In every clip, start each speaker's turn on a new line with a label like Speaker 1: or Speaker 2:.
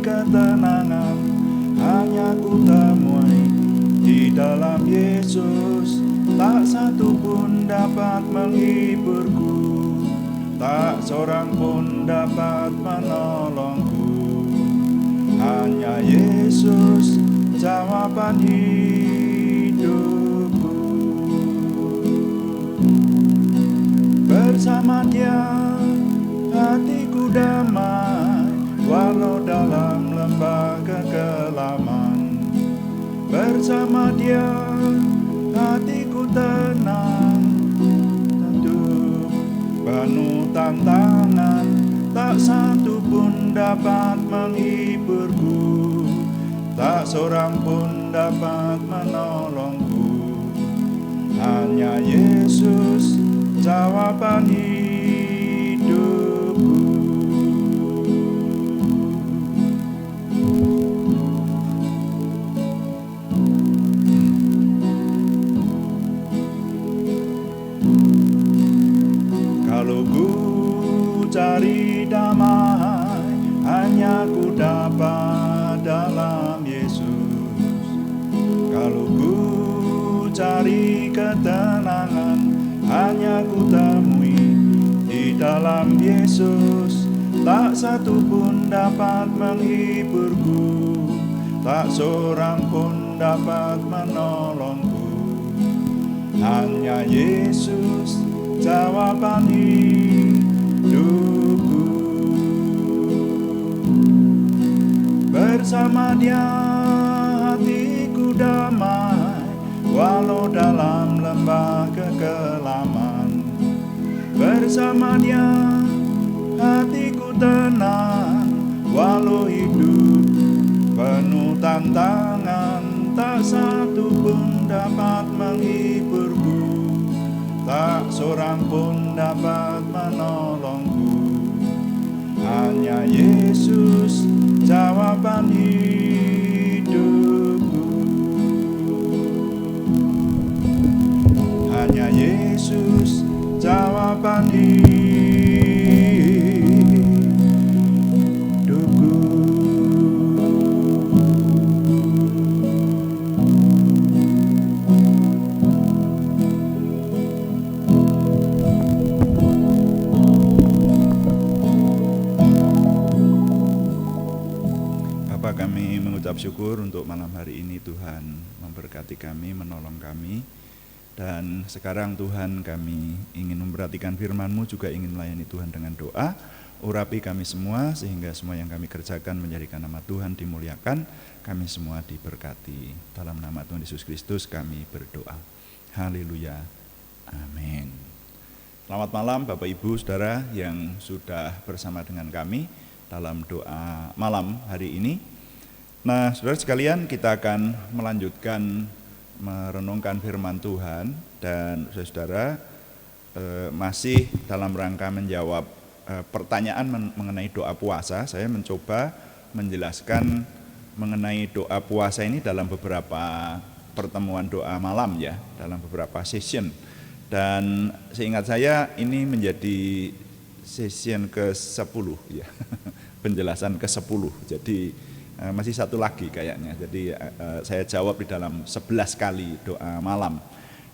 Speaker 1: ketenangan hanya ku temui di dalam Yesus. Tak satu pun dapat menghiburku, tak seorang pun dapat menolongku. Hanya Yesus jawaban hidupku. Bersama Dia hatiku damai, walau dalam lembah kekelaman. Bersama Dia hatiku tenang, tentu penuh tantangan. Tak satu pun dapat menghiburku, tak seorang pun dapat menolongku. Hanya Yesus jawaban hidupku. Kalau ku cari damai, hanya ku dapat dalam Yesus. Kalau ku cari ketenangan, hanya ku temui di dalam Yesus. Tak satu pun dapat menghiburku, tak seorang pun dapat menolongku. Hanya Yesus jawaban hidupku. Bersama Dia hatiku damai, walau dalam lembah kekelaman. Bersama Dia hatiku tenang, walau hidup penuh tantangan. Tak satu pun dapat menghiburku, tak seorang pun dapat menolongku. Hanya Yesus jawaban hidupku. Hanya Yesus jawaban hidupku. Bapa, kami mengucap syukur untuk malam hari ini. Tuhan memberkati kami, menolong kami. Dan sekarang Tuhan, kami ingin memperhatikan firman-Mu, juga ingin melayani Tuhan dengan doa. Urapi kami semua, sehingga semua yang kami kerjakan menjadikan nama Tuhan dimuliakan. Kami semua diberkati. Dalam nama Tuhan Yesus Kristus kami berdoa. Haleluya. Amin. Selamat malam Bapak Ibu Saudara yang sudah bersama dengan kami dalam doa malam hari ini. Nah, saudara sekalian, kita akan melanjutkan merenungkan firman Tuhan. Dan saudara, masih dalam rangka menjawab pertanyaan mengenai doa puasa. Saya mencoba menjelaskan mengenai doa puasa ini dalam beberapa pertemuan doa malam ya, dalam beberapa session. Dan seingat saya ini menjadi session ke-10 ya, penjelasan ke-10. Jadi masih satu lagi kayaknya. Jadi saya jawab di dalam 11 kali doa malam.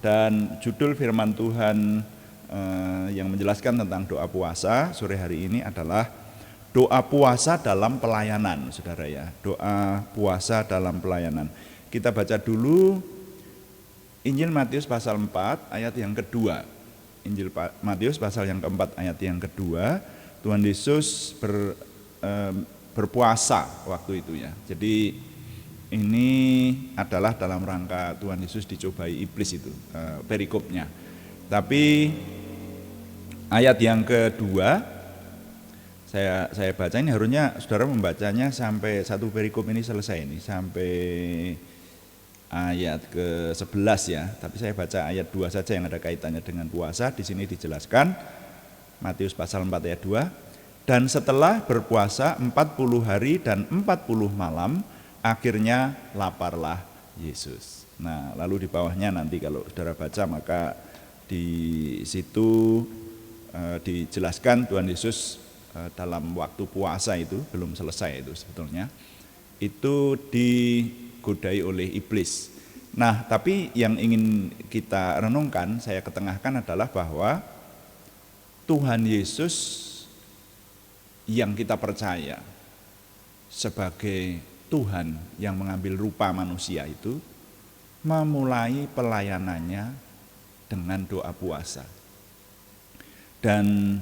Speaker 1: Dan judul firman Tuhan yang menjelaskan tentang doa puasa sore hari ini adalah doa puasa dalam pelayanan, saudara ya. Doa puasa dalam pelayanan. Kita baca dulu Injil Matius pasal 4 ayat yang kedua. Injil Matius pasal yang keempat ayat yang kedua. Tuhan Yesus berpuasa waktu itu ya. Jadi ini adalah dalam rangka Tuhan Yesus dicobai iblis itu, perikopnya. Tapi ayat yang kedua saya baca, ini harusnya saudara membacanya sampai satu perikop ini selesai ini, sampai ayat ke-11 ya. Tapi saya baca ayat 2 saja yang ada kaitannya dengan puasa. Di sini dijelaskan Matius pasal 4 ayat 2. Dan setelah berpuasa 40 hari dan 40 malam, akhirnya laparlah Yesus. Nah, lalu di bawahnya nanti kalau saudara baca, maka di situ dijelaskan Tuhan Yesus dalam waktu puasa itu belum selesai itu sebetulnya, itu digodai oleh iblis. Nah, tapi yang ingin kita renungkan, saya ketengahkan adalah bahwa Tuhan Yesus yang kita percaya sebagai Tuhan yang mengambil rupa manusia itu memulai pelayanannya dengan doa puasa. Dan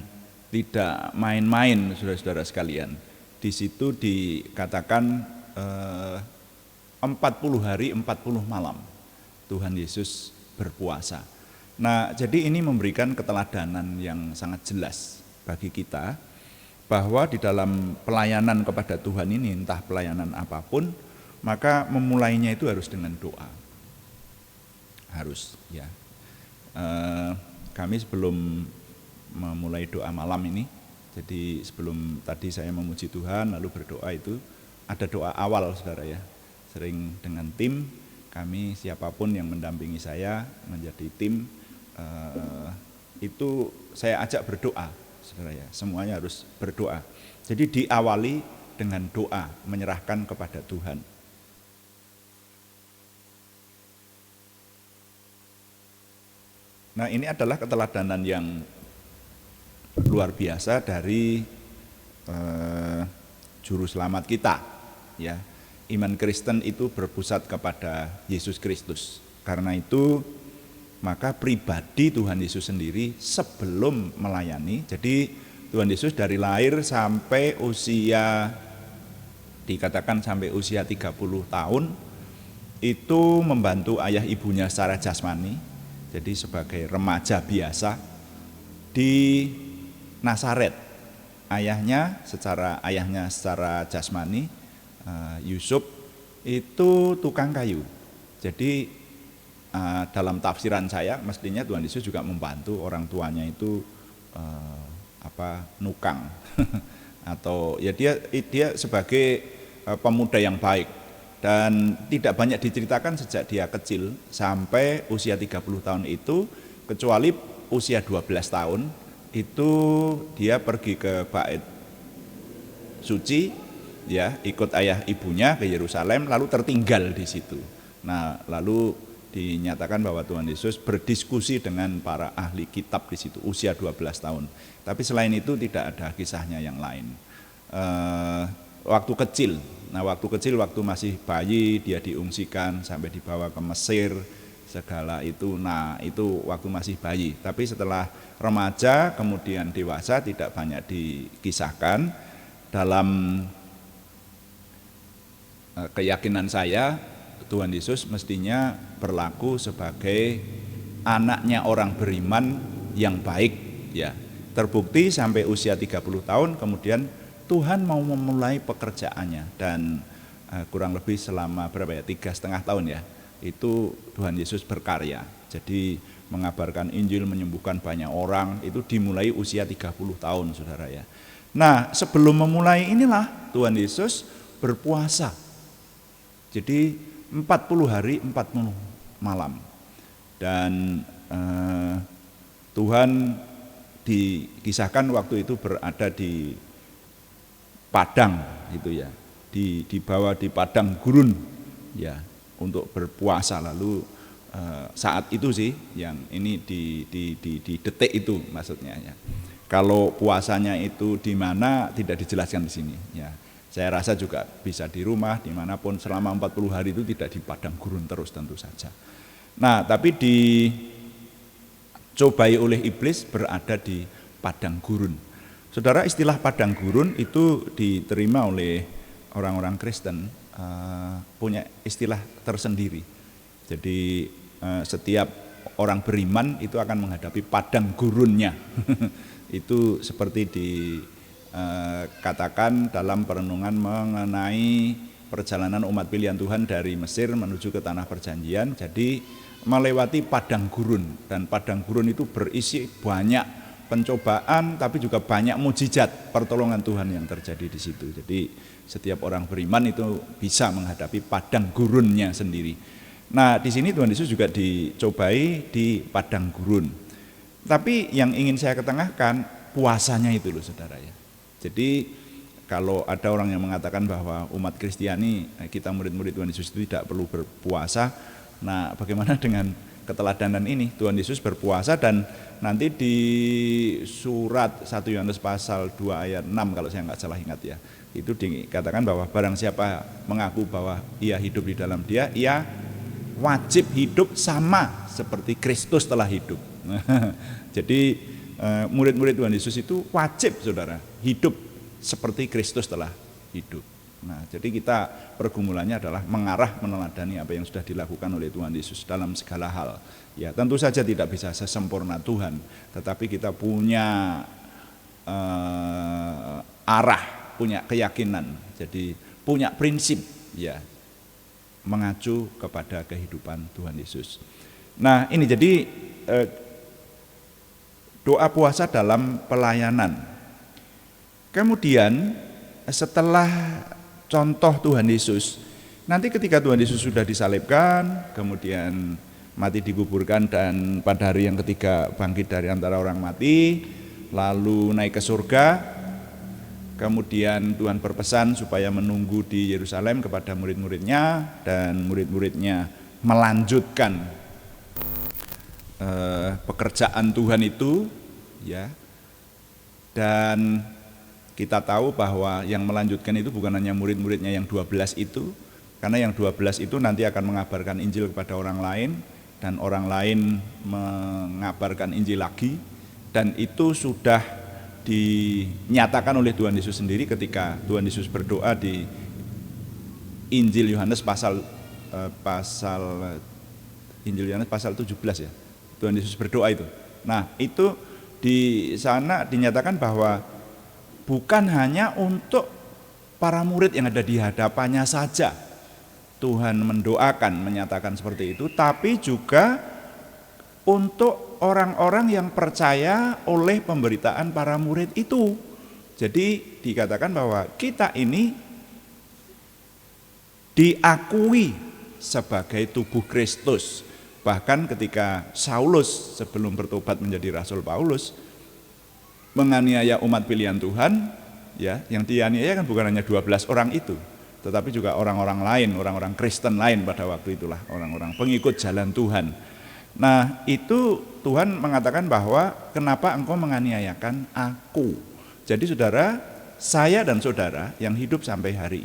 Speaker 1: tidak main-main, saudara-saudara sekalian. Di situ dikatakan 40 hari 40 malam Tuhan Yesus berpuasa. Nah, jadi ini memberikan keteladanan yang sangat jelas bagi kita bahwa di dalam pelayanan kepada Tuhan ini, entah pelayanan apapun, maka memulainya itu harus dengan doa. Harus, ya. Kami sebelum memulai doa malam ini, jadi sebelum tadi saya memuji Tuhan lalu berdoa itu ada doa awal, saudara ya. Sering dengan tim kami, siapapun yang mendampingi saya menjadi tim, itu saya ajak berdoa, saudara ya. Semuanya harus berdoa. Jadi diawali dengan doa, menyerahkan kepada Tuhan. Nah, ini adalah keteladanan yang luar biasa dari juru selamat kita, ya. Iman Kristen itu berpusat kepada Yesus Kristus. Karena itu maka pribadi Tuhan Yesus sendiri sebelum melayani, jadi Tuhan Yesus dari lahir sampai usia, dikatakan sampai usia 30 tahun itu membantu ayah ibunya secara jasmani. Jadi sebagai remaja biasa di Nazaret. Ayahnya secara jasmani, Yusuf itu tukang kayu. Jadi dalam tafsiran saya mestinya Tuhan Yesus juga membantu orang tuanya itu nukang atau ya dia sebagai pemuda yang baik, dan tidak banyak diceritakan sejak dia kecil sampai usia 30 tahun itu, kecuali usia 12 tahun itu dia pergi ke bait suci, ya, ikut ayah ibunya ke Yerusalem, lalu tertinggal di situ. Nah, lalu dinyatakan bahwa Tuhan Yesus berdiskusi dengan para ahli kitab di situ usia 12 tahun. Tapi selain itu tidak ada kisahnya yang lain. Waktu kecil, waktu masih bayi dia diungsikan sampai dibawa ke Mesir segala itu. Nah, itu waktu masih bayi. Tapi setelah remaja kemudian dewasa tidak banyak dikisahkan. Dalam keyakinan saya, Tuhan Yesus mestinya berlaku sebagai anaknya orang beriman yang baik, ya. Terbukti sampai usia 30 tahun kemudian Tuhan mau memulai pekerjaannya, dan kurang lebih selama 3,5 tahun ya, itu Tuhan Yesus berkarya. Jadi mengabarkan Injil, menyembuhkan banyak orang, itu dimulai usia 30 tahun, saudara ya. Nah, sebelum memulai inilah Tuhan Yesus berpuasa. Jadi 40 hari 40 malam. Dan Tuhan dikisahkan waktu itu berada di padang gitu ya, dibawa di padang gurun ya untuk berpuasa. Lalu saat itu sih yang ini di detik itu maksudnya ya. Kalau puasanya itu di mana tidak dijelaskan di sini ya. Saya rasa juga bisa di rumah dimanapun selama 40 hari itu, tidak di padang gurun terus tentu saja. Nah, tapi dicobai oleh iblis berada di padang gurun. Saudara, istilah padang gurun itu diterima oleh orang-orang Kristen, punya istilah tersendiri. Jadi setiap orang beriman itu akan menghadapi padang gurunnya. Itu seperti dikatakan dalam perenungan mengenai perjalanan umat pilihan Tuhan dari Mesir menuju ke tanah perjanjian. Jadi melewati padang gurun, dan padang gurun itu berisi banyak pencobaan tapi juga banyak mujizat pertolongan Tuhan yang terjadi di situ. Jadi setiap orang beriman itu bisa menghadapi padang gurunnya sendiri. Nah, di sini Tuhan Yesus juga dicobai di padang gurun. Tapi yang ingin saya ketengahkan puasanya itu loh, saudara ya. Jadi kalau ada orang yang mengatakan bahwa umat Kristiani, kita murid-murid Tuhan Yesus itu tidak perlu berpuasa, nah bagaimana dengan keteladanan ini? Tuhan Yesus berpuasa, dan nanti di surat 1 Yohanes pasal 2 ayat 6 kalau saya nggak salah ingat ya, itu dikatakan bahwa barang siapa mengaku bahwa ia hidup di dalam Dia, ia wajib hidup sama seperti Kristus telah hidup. Jadi murid-murid Tuhan Yesus itu wajib, saudara, hidup seperti Kristus telah hidup. Nah, jadi kita pergumulannya adalah mengarah meneladani apa yang sudah dilakukan oleh Tuhan Yesus dalam segala hal. Ya, tentu saja tidak bisa sesempurna Tuhan, tetapi kita punya arah, punya keyakinan, jadi punya prinsip, ya, mengacu kepada kehidupan Tuhan Yesus. Nah, ini jadi doa puasa dalam pelayanan. Kemudian setelah contoh Tuhan Yesus, nanti ketika Tuhan Yesus sudah disalibkan, kemudian mati dikuburkan, dan pada hari yang ketiga bangkit dari antara orang mati, lalu naik ke surga, kemudian Tuhan berpesan supaya menunggu di Yerusalem kepada murid-muridnya, dan murid-muridnya melanjutkan pekerjaan Tuhan itu, ya. Dan kita tahu bahwa yang melanjutkan itu bukan hanya murid-muridnya yang 12 itu, karena yang 12 itu nanti akan mengabarkan Injil kepada orang lain, dan orang lain mengabarkan Injil lagi, dan itu sudah dinyatakan oleh Tuhan Yesus sendiri ketika Tuhan Yesus berdoa di Injil Yohanes pasal Injil Yohanes pasal 17 ya. Tuhan Yesus berdoa itu. Nah, itu di sana dinyatakan bahwa bukan hanya untuk para murid yang ada di hadapannya saja Tuhan mendoakan, menyatakan seperti itu, tapi juga untuk orang-orang yang percaya oleh pemberitaan para murid itu. Jadi dikatakan bahwa kita ini diakui sebagai tubuh Kristus. Bahkan ketika Saulus sebelum bertobat menjadi Rasul Paulus menganiaya umat pilihan Tuhan, ya, yang dianiaya kan bukan hanya 12 orang itu, tetapi juga orang-orang lain, orang-orang Kristen lain pada waktu itulah, orang-orang pengikut jalan Tuhan. Nah, itu Tuhan mengatakan bahwa kenapa engkau menganiayakan aku. Jadi saudara, saya dan saudara yang hidup sampai hari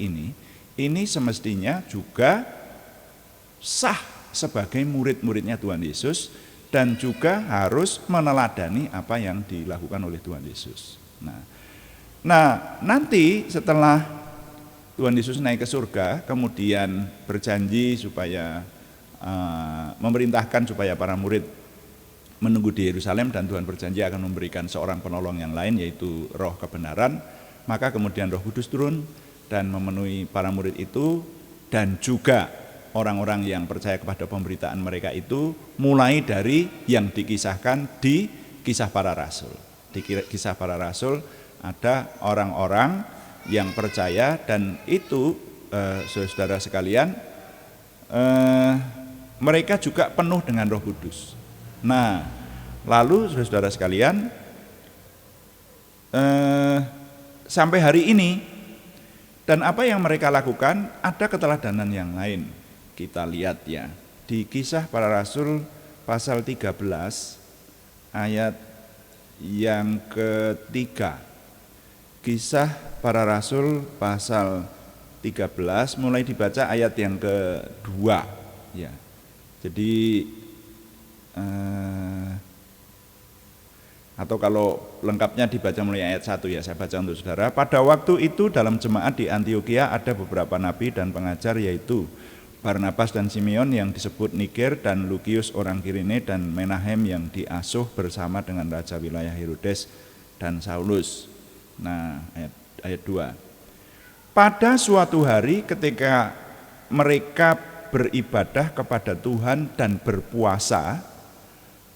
Speaker 1: ini semestinya juga sah sebagai murid-muridnya Tuhan Yesus, dan juga harus meneladani apa yang dilakukan oleh Tuhan Yesus. Nah, nanti setelah Tuhan Yesus naik ke surga, kemudian berjanji supaya memerintahkan supaya para murid menunggu di Yerusalem, dan Tuhan berjanji akan memberikan seorang penolong yang lain, yaitu Roh kebenaran. Maka kemudian Roh Kudus turun dan memenuhi para murid itu, dan juga orang-orang yang percaya kepada pemberitaan mereka itu, mulai dari yang dikisahkan di Kisah Para Rasul. Di Kisah Para Rasul ada orang-orang yang percaya, dan itu saudara sekalian, mereka juga penuh dengan Roh Kudus. Nah, lalu saudara sekalian, sampai hari ini, dan apa yang mereka lakukan, ada keteladanan yang lain. Kita lihat ya, di Kisah Para Rasul pasal 13 ayat yang ketiga. Kisah Para Rasul pasal 13 mulai dibaca ayat yang kedua, ya. Jadi atau kalau lengkapnya dibaca mulai ayat 1 ya, saya baca untuk saudara. Pada waktu itu dalam jemaat di Antiokhia ada beberapa nabi dan pengajar, yaitu Barnabas dan Simeon yang disebut Niger, dan Lukius orang Kirene, dan Menahem yang diasuh bersama dengan raja wilayah Herodes dan Saulus. Nah, ayat 2. Pada suatu hari ketika mereka beribadah kepada Tuhan dan berpuasa,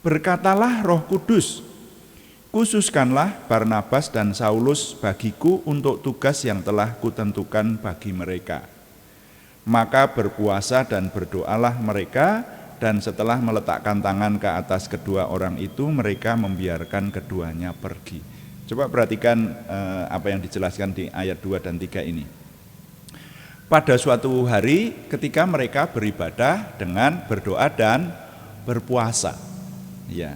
Speaker 1: berkatalah Roh Kudus, khususkanlah Barnabas dan Saulus bagiku untuk tugas yang telah kutentukan bagi mereka. Maka berpuasa dan berdoalah mereka, dan setelah meletakkan tangan ke atas kedua orang itu, mereka membiarkan keduanya pergi. Coba perhatikan apa yang dijelaskan di ayat 2 dan 3 ini. Pada suatu hari ketika mereka beribadah dengan berdoa dan berpuasa. Ya.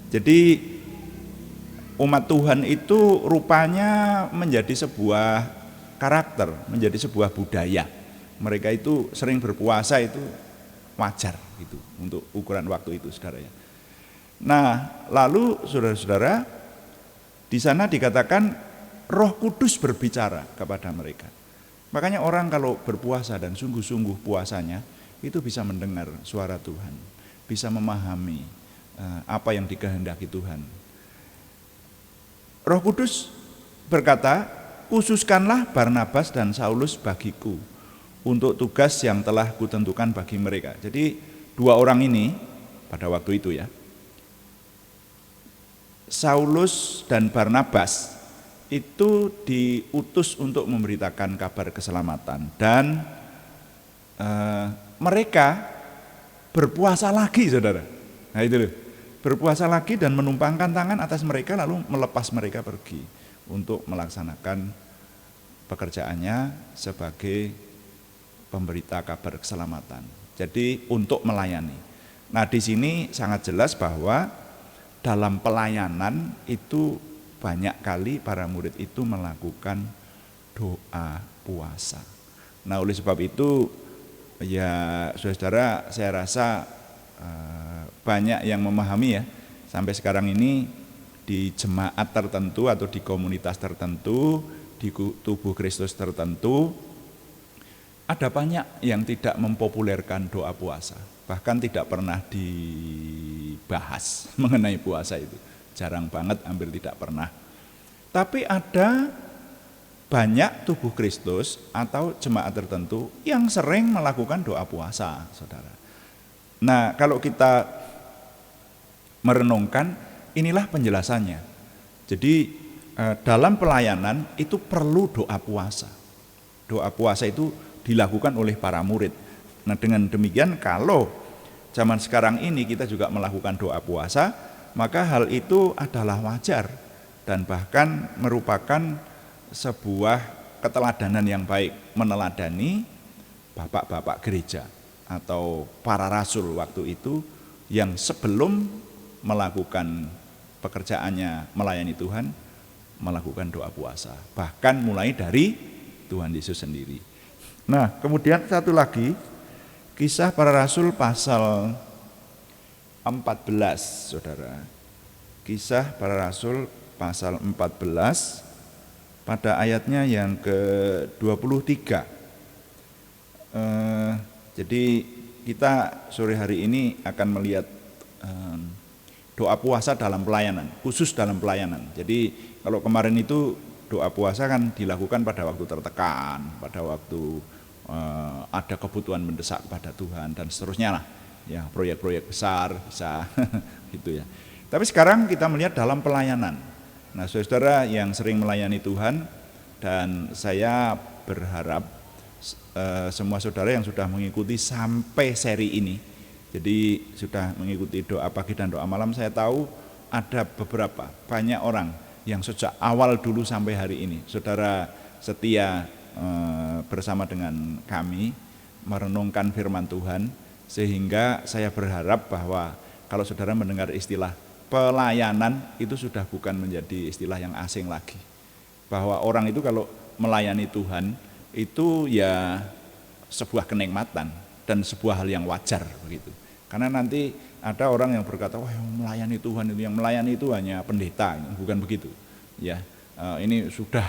Speaker 1: Jadi umat Tuhan itu rupanya menjadi sebuah karakter, menjadi sebuah budaya. Mereka itu sering berpuasa, itu wajar gitu untuk ukuran waktu itu, saudara ya. Nah, lalu saudara-saudara, di sana dikatakan Roh Kudus berbicara kepada mereka. Makanya orang kalau berpuasa dan sungguh-sungguh puasanya, itu bisa mendengar suara Tuhan, bisa memahami apa yang dikehendaki Tuhan. Roh Kudus berkata, khususkanlah Barnabas dan Saulus bagiku untuk tugas yang telah kutentukan bagi mereka. Jadi dua orang ini pada waktu itu ya, Saulus dan Barnabas itu diutus untuk memberitakan kabar keselamatan dan mereka berpuasa lagi, saudara. Nah itu loh, berpuasa lagi dan menumpangkan tangan atas mereka lalu melepas mereka pergi untuk melaksanakan pekerjaannya sebagai pemberita kabar keselamatan. Jadi untuk melayani. Nah di sini sangat jelas bahwa dalam pelayanan itu banyak kali para murid itu melakukan doa puasa. Nah oleh sebab itu ya saudara, saya rasa banyak yang memahami ya, sampai sekarang ini di jemaat tertentu atau di komunitas tertentu, di tubuh Kristus tertentu, ada banyak yang tidak mempopulerkan doa puasa, bahkan tidak pernah dibahas mengenai puasa itu. Jarang banget, hampir tidak pernah. Tapi ada banyak tubuh Kristus atau jemaat tertentu yang sering melakukan doa puasa, saudara. Nah, kalau kita merenungkan, inilah penjelasannya. Jadi dalam pelayanan itu perlu doa puasa. Doa puasa itu dilakukan oleh para murid. Nah, dengan demikian kalau zaman sekarang ini kita juga melakukan doa puasa, maka hal itu adalah wajar dan bahkan merupakan sebuah keteladanan yang baik, meneladani bapak-bapak gereja atau para rasul waktu itu yang sebelum melakukan pekerjaannya melayani Tuhan, melakukan doa puasa, bahkan mulai dari Tuhan Yesus sendiri. Nah, kemudian satu lagi, Kisah Para Rasul pasal 14, saudara. Kisah Para Rasul pasal 14 pada ayatnya yang ke-23. Jadi kita sore hari ini akan melihat doa puasa dalam pelayanan, khusus dalam pelayanan. Jadi kalau kemarin itu doa puasa kan dilakukan pada waktu tertekan, pada waktu ada kebutuhan mendesak kepada Tuhan dan seterusnya lah. Ya, proyek-proyek besar bisa gitu ya. Tapi sekarang kita melihat dalam pelayanan. Nah, saudara yang sering melayani Tuhan, dan saya berharap semua saudara yang sudah mengikuti sampai seri ini, jadi sudah mengikuti doa pagi dan doa malam, saya tahu ada beberapa banyak orang yang sejak awal dulu sampai hari ini saudara setia bersama dengan kami merenungkan firman Tuhan. Sehingga saya berharap bahwa kalau saudara mendengar istilah pelayanan itu sudah bukan menjadi istilah yang asing lagi. Bahwa orang itu kalau melayani Tuhan itu ya sebuah kenikmatan dan sebuah hal yang wajar begitu. Karena nanti ada orang yang berkata, wah yang melayani Tuhan itu, yang melayani itu hanya pendeta, bukan begitu. Ya, ini sudah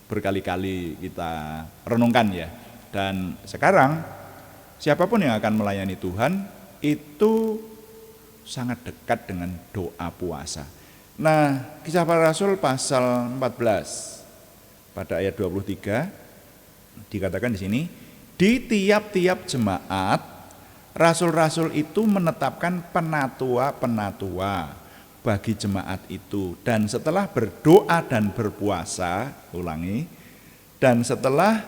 Speaker 1: berkali-kali kita renungkan ya. Dan sekarang siapapun yang akan melayani Tuhan itu sangat dekat dengan doa puasa. Nah, Kisah Para Rasul pasal 14 pada ayat 23 dikatakan di sini, di tiap-tiap jemaat rasul-rasul itu menetapkan penatua-penatua bagi jemaat itu, dan setelah berdoa dan berpuasa, ulangi, dan setelah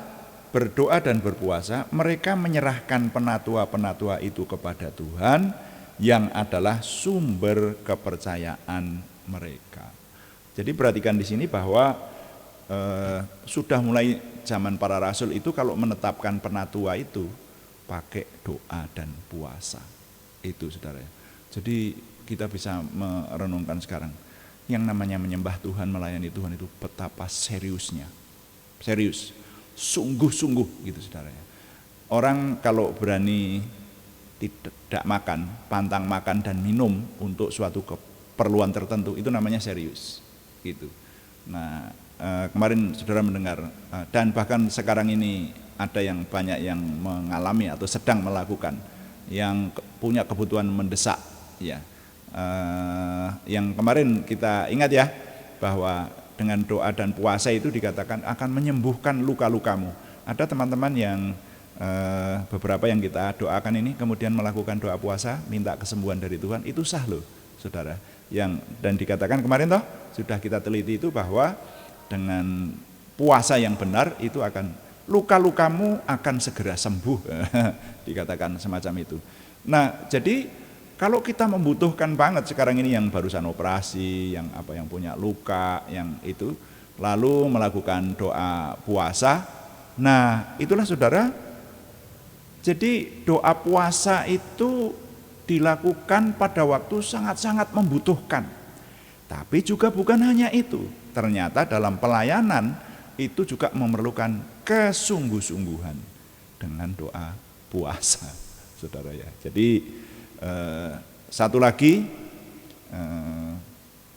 Speaker 1: berdoa dan berpuasa, mereka menyerahkan penatua-penatua itu kepada Tuhan yang adalah sumber kepercayaan mereka. Jadi perhatikan di sini bahwa sudah mulai zaman para rasul itu kalau menetapkan penatua itu pakai doa dan puasa. Itu saudara. Jadi kita bisa merenungkan sekarang. Yang namanya menyembah Tuhan, melayani Tuhan itu betapa seriusnya. Serius, sungguh-sungguh gitu saudara. Orang kalau berani tidak makan, pantang makan dan minum untuk suatu keperluan tertentu, itu namanya serius gitu. Nah, kemarin saudara mendengar dan bahkan sekarang ini ada yang banyak yang mengalami atau sedang melakukan yang punya kebutuhan mendesak ya. Yang kemarin kita ingat ya bahwa dengan doa dan puasa itu dikatakan akan menyembuhkan luka-lukamu. Ada teman-teman yang beberapa yang kita doakan ini kemudian melakukan doa puasa minta kesembuhan dari Tuhan, itu sah loh saudara. Dan dikatakan kemarin toh sudah kita teliti itu bahwa dengan puasa yang benar itu akan luka-lukamu akan segera sembuh dikatakan semacam itu. Nah jadi kalau kita membutuhkan banget sekarang ini yang barusan operasi, yang punya luka, yang itu lalu melakukan doa puasa, nah itulah saudara. Jadi doa puasa itu dilakukan pada waktu sangat-sangat membutuhkan. Tapi juga bukan hanya itu, ternyata dalam pelayanan itu juga memerlukan kesungguh-sungguhan dengan doa puasa, saudara ya. Jadi satu lagi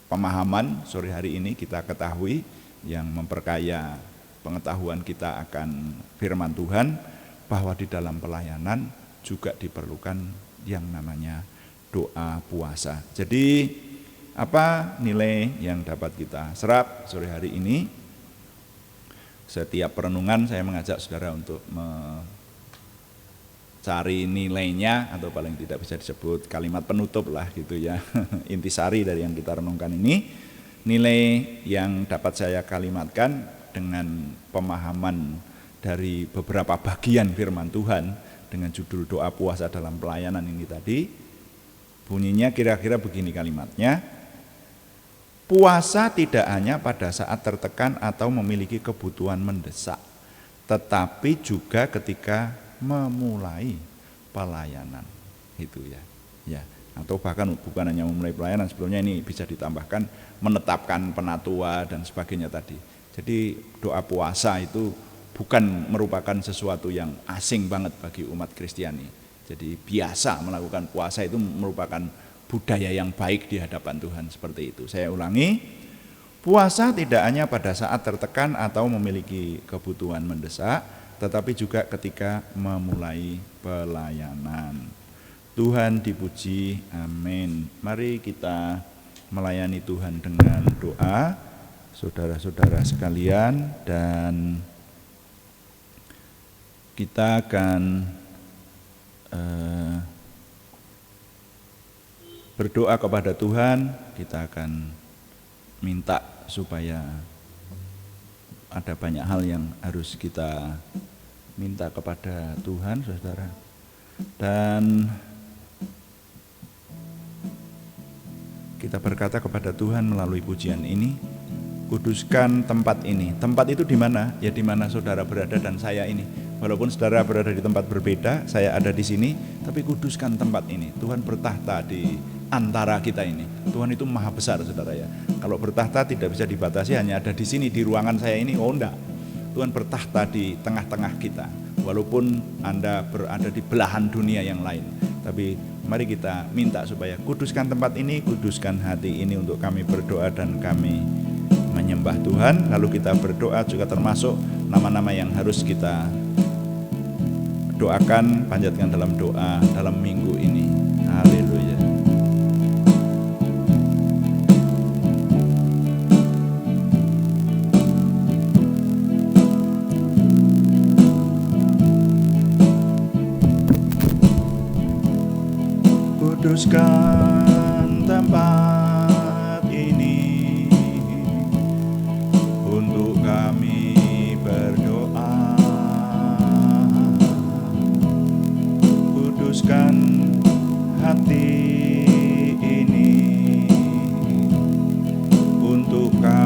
Speaker 1: pemahaman sore hari ini kita ketahui yang memperkaya pengetahuan kita akan firman Tuhan, bahwa di dalam pelayanan juga diperlukan yang namanya doa puasa. Jadi apa nilai yang dapat kita serap sore hari ini? Setiap perenungan saya mengajak saudara untuk mencari nilainya, atau paling tidak bisa disebut kalimat penutup lah gitu ya. Intisari dari yang kita renungkan ini, nilai yang dapat saya kalimatkan dengan pemahaman dari beberapa bagian firman Tuhan dengan judul doa puasa dalam pelayanan ini tadi, bunyinya kira-kira begini kalimatnya. Puasa tidak hanya pada saat tertekan atau memiliki kebutuhan mendesak, tetapi juga ketika memulai pelayanan. Itu ya. Ya, atau bahkan bukan hanya memulai pelayanan, sebelumnya ini bisa ditambahkan menetapkan penatua dan sebagainya tadi. Jadi doa puasa itu bukan merupakan sesuatu yang asing banget bagi umat Kristiani. Jadi biasa melakukan puasa itu merupakan budaya yang baik di hadapan Tuhan, seperti itu. Saya ulangi, puasa tidak hanya pada saat tertekan atau memiliki kebutuhan mendesak, tetapi juga ketika memulai pelayanan. Tuhan dipuji, amin. Mari kita melayani Tuhan dengan doa, saudara-saudara sekalian, dan kita akan berdoa kepada Tuhan. Kita akan minta supaya ada banyak hal yang harus kita minta kepada Tuhan, saudara. Dan kita berkata kepada Tuhan melalui pujian ini, kuduskan tempat ini. Tempat itu di mana? Ya di mana saudara berada dan saya ini. Walaupun saudara berada di tempat berbeda, saya ada di sini, tapi kuduskan tempat ini. Tuhan bertahta di antara kita ini. Tuhan itu maha besar, saudara ya. Kalau bertahta tidak bisa dibatasi hanya ada di sini, di ruangan saya ini, oh enggak. Tuhan bertahta di tengah-tengah kita. Walaupun Anda berada di belahan dunia yang lain, tapi mari kita minta supaya kuduskan tempat ini, kuduskan hati ini untuk kami berdoa dan kami menyembah Tuhan. Lalu kita berdoa juga termasuk nama-nama yang harus kita doakan, panjatkan dalam doa dalam minggu ini. Haleluya. Kuduskan tempat ini untuk kami berdoa. Kuduskan hati ini untuk kami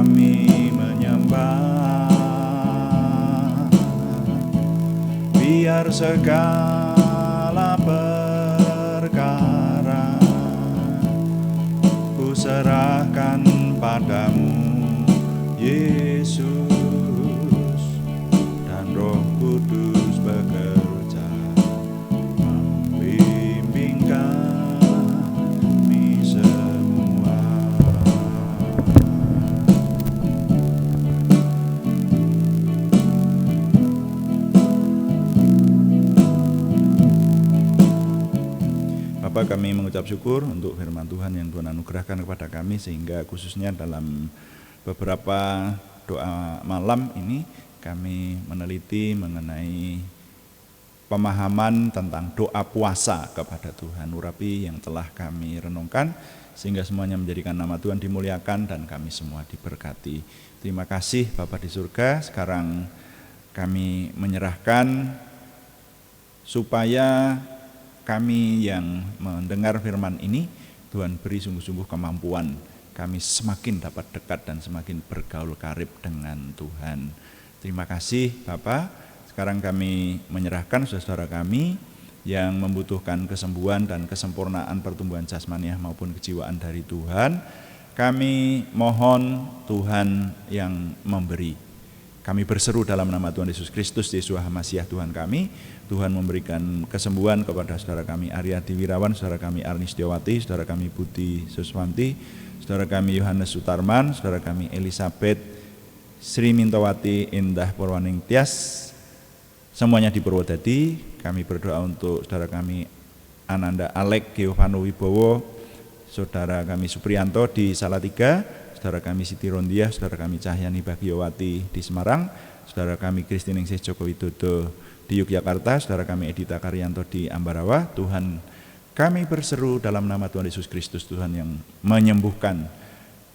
Speaker 1: biar segala perkara ku serahkan padamu, Yesus, dan Roh Kudus bekerja membimbing kami semua. Bapa, kami mengucap syukur untuk firman Tuhan yang Tuhan anugerahkan kepada kami, sehingga khususnya dalam beberapa doa malam ini kami meneliti mengenai pemahaman tentang doa puasa kepada Tuhan. Urapi yang telah kami renungkan sehingga semuanya menjadikan nama Tuhan dimuliakan dan kami semua diberkati. Terima kasih Bapa di surga. Sekarang kami menyerahkan supaya kami yang mendengar firman ini, Tuhan beri sungguh-sungguh kemampuan kami semakin dapat dekat dan semakin bergaul karib dengan Tuhan. Terima kasih Bapak. Sekarang kami menyerahkan saudara kami yang membutuhkan kesembuhan dan kesempurnaan pertumbuhan jasmaniah maupun kejiwaan dari Tuhan. Kami mohon Tuhan yang memberi. Kami berseru dalam nama Tuhan Yesus Kristus, Yeshua HaMasyiah Tuhan kami. Tuhan memberikan kesembuhan kepada saudara kami Aryadi Wirawan, saudara kami Arni Setiawati, saudara kami Budi Suswanti, saudara kami Yohanes Sutarman, saudara kami Elizabeth Sri Mintawati Indah Purwaning Tias, semuanya di Purwodadi. Kami berdoa untuk saudara kami Ananda Alek Geovano Wibowo, saudara kami Supriyanto di Salatiga, saudara kami Siti Rondiah, saudara kami Cahyani Bagiowati di Semarang, saudara kami Kristiningsih Joko Widodo di Yogyakarta, saudara kami Edita Karyanto di Ambarawa. Tuhan, kami berseru dalam nama Tuhan Yesus Kristus, Tuhan yang menyembuhkan,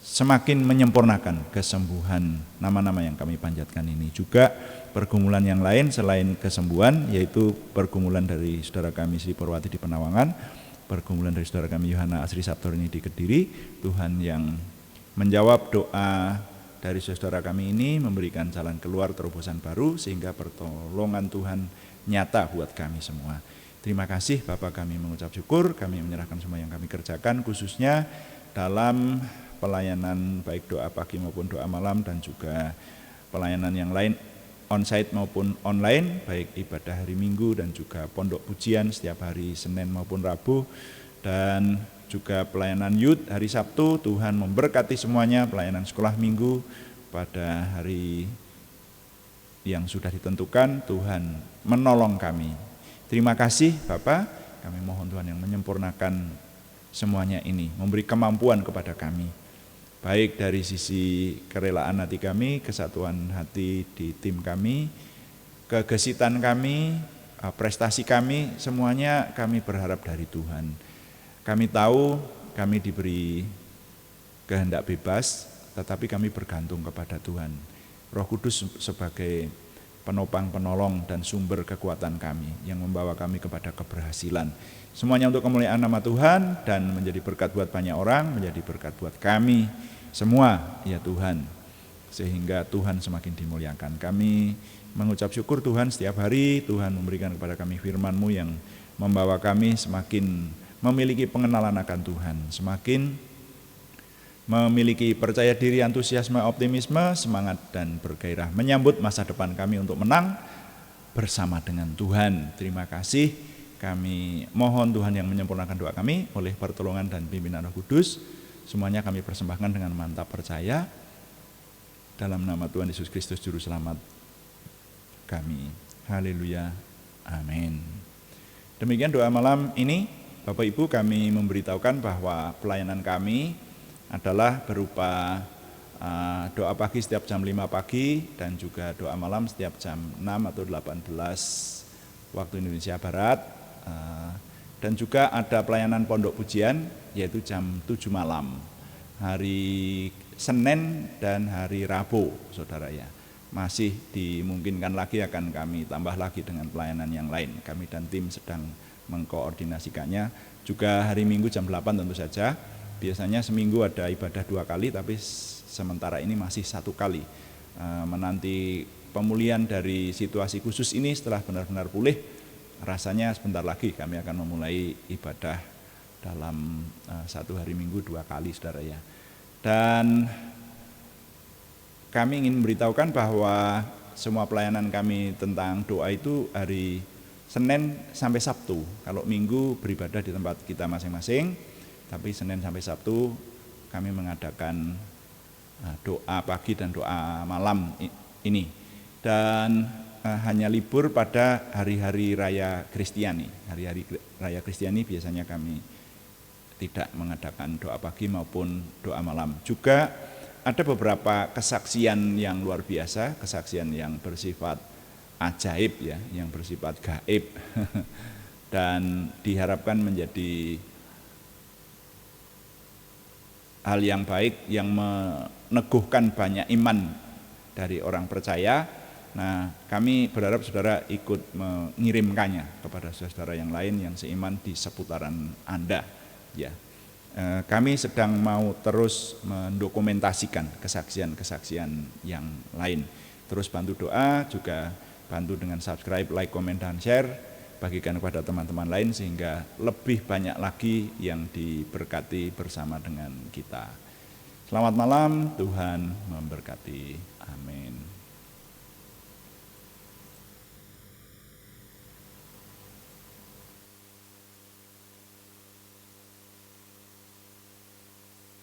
Speaker 1: semakin menyempurnakan kesembuhan nama-nama yang kami panjatkan ini. Juga pergumulan yang lain selain kesembuhan, yaitu pergumulan dari saudara kami Sri Purwati di Penawangan, pergumulan dari saudara kami Yohana Asri Sabtorini di Kediri. Tuhan yang menjawab doa dari saudara kami ini, memberikan jalan keluar terobosan baru sehingga pertolongan Tuhan nyata buat kami semua. Terima kasih Bapak, kami mengucap syukur, kami menyerahkan semua yang kami kerjakan khususnya dalam pelayanan baik doa pagi maupun doa malam dan juga pelayanan yang lain onsite maupun online, baik ibadah hari Minggu dan juga pondok pujian setiap hari Senin maupun Rabu, dan juga pelayanan youth hari Sabtu. Tuhan memberkati semuanya, pelayanan sekolah minggu pada hari yang sudah ditentukan. Tuhan menolong kami. Terima kasih Bapak, kami mohon Tuhan yang menyempurnakan semuanya ini, memberi kemampuan kepada kami, baik dari sisi kerelaan hati kami, kesatuan hati di tim kami, kegesitan kami, prestasi kami, semuanya kami berharap dari Tuhan. Kami tahu kami diberi kehendak bebas, tetapi kami bergantung kepada Tuhan. Roh Kudus sebagai penopang, penolong, dan sumber kekuatan kami yang membawa kami kepada keberhasilan. Semuanya untuk kemuliaan nama Tuhan dan menjadi berkat buat banyak orang, menjadi berkat buat kami semua ya Tuhan, sehingga Tuhan semakin dimuliakan. Kami mengucap syukur Tuhan, setiap hari Tuhan memberikan kepada kami firman-Mu yang membawa kami semakin memiliki pengenalan akan Tuhan, semakin memiliki percaya diri, antusiasme, optimisme, semangat dan bergairah menyambut masa depan kami untuk menang bersama dengan Tuhan. Terima kasih, kami mohon Tuhan yang menyempurnakan doa kami oleh pertolongan dan pimpinan Roh Kudus. Semuanya kami persembahkan dengan mantap percaya dalam nama Tuhan Yesus Kristus Juru Selamat kami. Haleluya, amin. Demikian doa malam ini. Bapak Ibu, kami memberitahukan bahwa pelayanan kami adalah berupa doa pagi setiap jam 5 pagi dan juga doa malam setiap jam 6 atau 18 waktu Indonesia Barat, dan juga ada pelayanan pondok pujian yaitu jam 7 malam hari Senin dan hari Rabu, saudara ya. Masih dimungkinkan lagi akan kami tambah lagi dengan pelayanan yang lain. Kami dan tim sedang mengkoordinasikannya. Juga hari Minggu jam 8 tentu saja. Biasanya seminggu ada ibadah 2 kali, tapi sementara ini masih 1 kali. Menanti pemulihan dari situasi khusus ini setelah benar-benar pulih, rasanya sebentar lagi kami akan memulai ibadah dalam 1 hari Minggu 2 kali, saudara ya. Dan kami ingin memberitahukan bahwa semua pelayanan kami tentang doa itu hari Senin sampai Sabtu. Kalau Minggu beribadah di tempat kita masing-masing, tapi Senin sampai Sabtu kami mengadakan doa pagi dan doa malam ini. Dan hanya libur pada hari-hari raya Kristiani. Hari-hari raya Kristiani biasanya kami tidak mengadakan doa pagi maupun doa malam. Juga ada beberapa kesaksian yang luar biasa, kesaksian yang bersifat ajaib ya, yang bersifat gaib dan diharapkan menjadi hal yang baik yang meneguhkan banyak iman dari orang percaya. Nah, kami berharap saudara ikut mengirimkannya kepada saudara yang lain yang seiman di seputaran Anda. Ya, kami sedang mau terus mendokumentasikan kesaksian-kesaksian yang lain. Terus bantu doa, juga bantu dengan subscribe, like, komen, dan share. Bagikan kepada teman-teman lain sehingga lebih banyak lagi yang diberkati bersama dengan kita. Selamat malam, Tuhan memberkati. Amin.